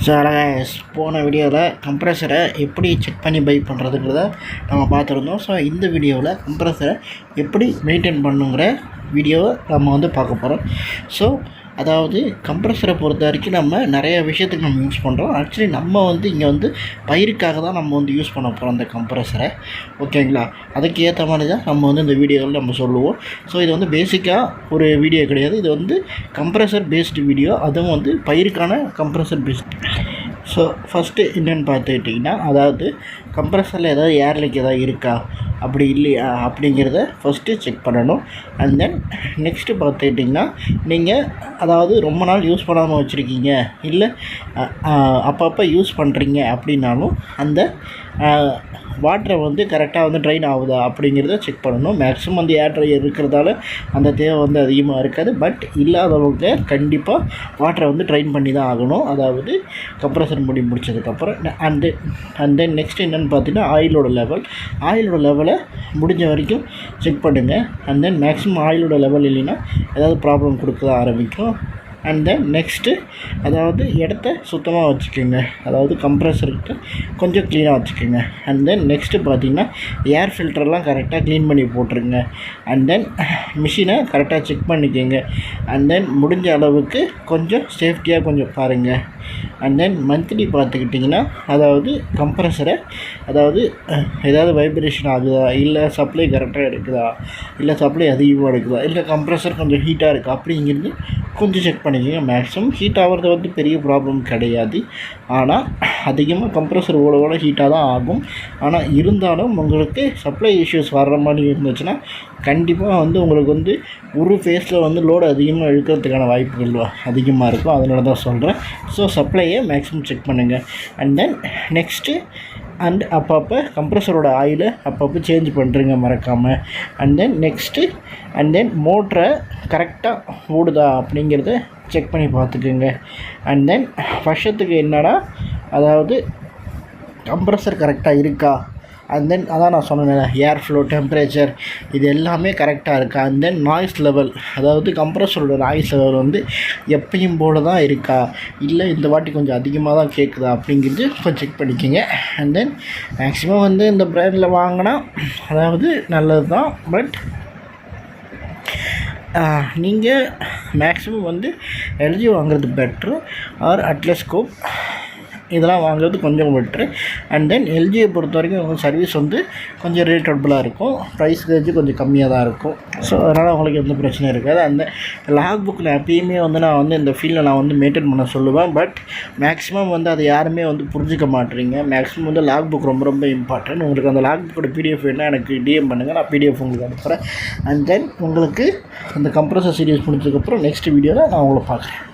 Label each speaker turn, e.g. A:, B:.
A: So guys, போன வீடியோவில் கம்ப்ரஸரை எப்படி செக் பண்ணி பை பண்ணுறதுங்கிறத நம்ம பார்த்துருந்தோம். ஸோ இந்த வீடியோவில் கம்ப்ரஸரை எப்படி மெயின்டைன் பண்ணுங்கிற வீடியோவை நம்ம பார்க்க போகிறோம். ஸோ அதாவது கம்ப்ரஸரை பொறுத்த வரைக்கும் நம்ம நிறைய விஷயத்துக்கு நம்ம யூஸ் பண்ணுறோம். ஆக்சுவலி நம்ம இங்கே பயிருக்காக தான் நம்ம யூஸ் பண்ண போகிறோம் அந்த கம்ப்ரஸரை. ஓகேங்களா? அதுக்கு ஏற்ற மாதிரி தான் நம்ம இந்த வீடியோவில் நம்ம சொல்லுவோம். ஸோ இது பேசிக்காக ஒரு வீடியோ கிடையாது. இது கம்ப்ரஸர் பேஸ்டு வீடியோ, அதுவும் பயிருக்கான கம்ப்ரஸர் பேஸ்டு. ஸோ ஃபஸ்ட்டு என்னென்னு பார்த்துக்கிட்டிங்கன்னா, அதாவது கம்ப்ரஸரில் ஏதாவது ஏர் லீக் ஏதாவது இருக்கா, அப்படி இல்லையா அப்படிங்கிறத ஃபஸ்ட்டு செக் பண்ணணும். அண்ட் தென் நெக்ஸ்ட்டு பார்த்துக்கிட்டிங்கன்னா, நீங்கள் அதாவது ரொம்ப நாள் யூஸ் பண்ணாமல் வச்சுருக்கீங்க, இல்லை அப்பப்போ யூஸ் பண்ணுறீங்க அப்படின்னாலும் அந்த வாட்டரை கரெக்டாக ட்ரைன் ஆகுதா அப்படிங்கிறத செக் பண்ணணும். மேக்ஸிமம் ஏர் ட்ரையர் இருக்கிறதால அந்த தேவை அதிகமாக இருக்காது. பட் இல்லாதவங்க கண்டிப்பாக வாட்டரை ட்ரைன் பண்ணி தான் ஆகணும். அதாவது கம்ப்ரஸர் முடிச்சதுக்கப்புறம் அண்ட் தென் நெக்ஸ்ட் என்னென்னு பார்த்தீங்கன்னா, ஆயிலோட லெவலை முடிஞ்ச வரைக்கும் செக் பண்ணுங்கள். அண்ட் தென் மேக்ஸிமம் ஆயிலோட லெவல் இல்லைன்னா ஏதாவது ப்ராப்ளம் கொடுக்க ஆரம்பிக்கும். அண்ட் தென் நெக்ஸ்ட்டு அதாவது இடத்த சுத்தமாக வச்சுக்கோங்க. அதாவது கம்ப்ரஸர்கிட்ட கொஞ்சம் க்ளீனாக வச்சுக்கோங்க. அண்ட் தென் நெக்ஸ்ட்டு பார்த்திங்கன்னா, ஏர் ஃபில்டர்லாம் கரெக்டாக க்ளீன் பண்ணி போட்டுருங்க. அண்ட் தென் மிஷினை கரெக்டாக செக் பண்ணிக்கோங்க. அண்ட் தென் முடிஞ்ச அளவுக்கு கொஞ்சம் சேஃப்டியாக கொஞ்சம் பாருங்கள். அண்ட் தென் மந்த்லி பார்த்துக்கிட்டிங்கன்னா, அதாவது கம்ப்ரஸரை அதாவது ஏதாவது வைப்ரேஷன் ஆகுதா, இல்லை சப்ளை கரெக்டாக எடுக்குதா, இல்லை சப்ளை அதிகமாக எடுக்குதா, இல்லை கம்ப்ரஸர் கொஞ்சம் ஹீட்டாக இருக்கா அப்படிங்கிறது கொஞ்சம் செக் பண்ணிக்கோங்க. மேக்ஸிமம் ஹீட் ஆகிறது பெரிய ப்ராப்ளம் கிடையாது. ஆனால் அதிகமாக கம்ப்ரஸர் ஓட ஹீட்டாக தான் ஆகும். ஆனால் இருந்தாலும் உங்களுக்கு சப்ளை இஷ்யூஸ் வர்ற மாதிரி இருந்துச்சுன்னா கண்டிப்பாக உங்களுக்கு ஒரு ஃபேஸில் லோடு அதிகமாக இழுக்கிறதுக்கான வாய்ப்புகள் அதிகமாக இருக்கும். அதனால தான் சொல்கிறேன். ஸோ சப்ளையை மேக்ஸிமம் செக் பண்ணுங்கள். அண்ட் தென் நெக்ஸ்ட்டு அப்பப்போ கம்ப்ரஸரோட ஆயிலை அப்பப்போ சேஞ்ச் பண்ணுறீங்க மறக்காமல். அண்ட் தென் நெக்ஸ்ட்டு மோட்டரை கரெக்டாக ஓடுதா அப்படிங்கிறத செக் பண்ணி பார்த்துக்குங்க. அண்ட் தென் வருஷத்துக்கு என்னடா, அதாவது கம்ப்ரஸர் கரெக்டாக இருக்கா, அண்ட் தென் அதான் நான் சொன்னேன், ஏர் ஃப்ளோ, டெம்பரேச்சர் இது எல்லாமே கரெக்டாக இருக்கா. அண்ட் தென் நாய்ஸ் லெவல், அதாவது கம்ப்ரஸரோட நாய்ஸ் லெவல் எப்பயும் போல தான் இருக்கா, இல்லை இந்த வாட்டி கொஞ்சம் அதிகமாக தான் கேட்குதா அப்படிங்கிறது கொஞ்சம் செக் பண்ணிக்கோங்க. அண்ட் தென் மேக்ஸிமம் இந்த பிராண்டில் வாங்கினா அதாவது நல்லது தான். பட் நீங்கள் மேக்ஸிமம் எல்ஜி வாங்குறது பெட்ரு, ஆர் அட்லஸ்கோப் இதெல்லாம் வாங்குறது கொஞ்சம் பெட்ரு. அண்ட் தென் எல்ஜியை பொறுத்த வரைக்கும் சர்வீஸ் கொஞ்சம் ரேட்டபுளாக இருக்கும், ப்ரைஸ் ரேஞ்சு கொஞ்சம் கம்மியாக தான் இருக்கும். ஸோ அதனால் உங்களுக்கு எந்த பிரச்சனையும் இருக்காது. அந்த லாக் புக் நான் எப்பயுமே நான் இந்த ஃபீல்டில் நான் மெயின்டைன் பண்ண சொல்லுவேன். பட் மேக்ஸிமம் அது யாருமே புரிஞ்சிக்க மாட்டேறீங்க. மேக்ஸிமம் லாக் புக் ரொம்ப ரொம்ப இம்பார்ட்டன்ட். உங்களுக்கு அந்த லாக் புக்கோட பிடிஎஃப் வேணால் எனக்கு டிஎம் பண்ணுங்கள், நான் பிடிஎஃப் உங்களுக்கு அனுப்புகிறேன். அண்ட் தென் உங்களுக்கு அந்த கம்ப்ரஸர் சீரிஸ் முடிச்சதுக்கப்புறம் நெக்ஸ்ட் வீடியோவில் நான் உங்களை பார்க்குறேன்.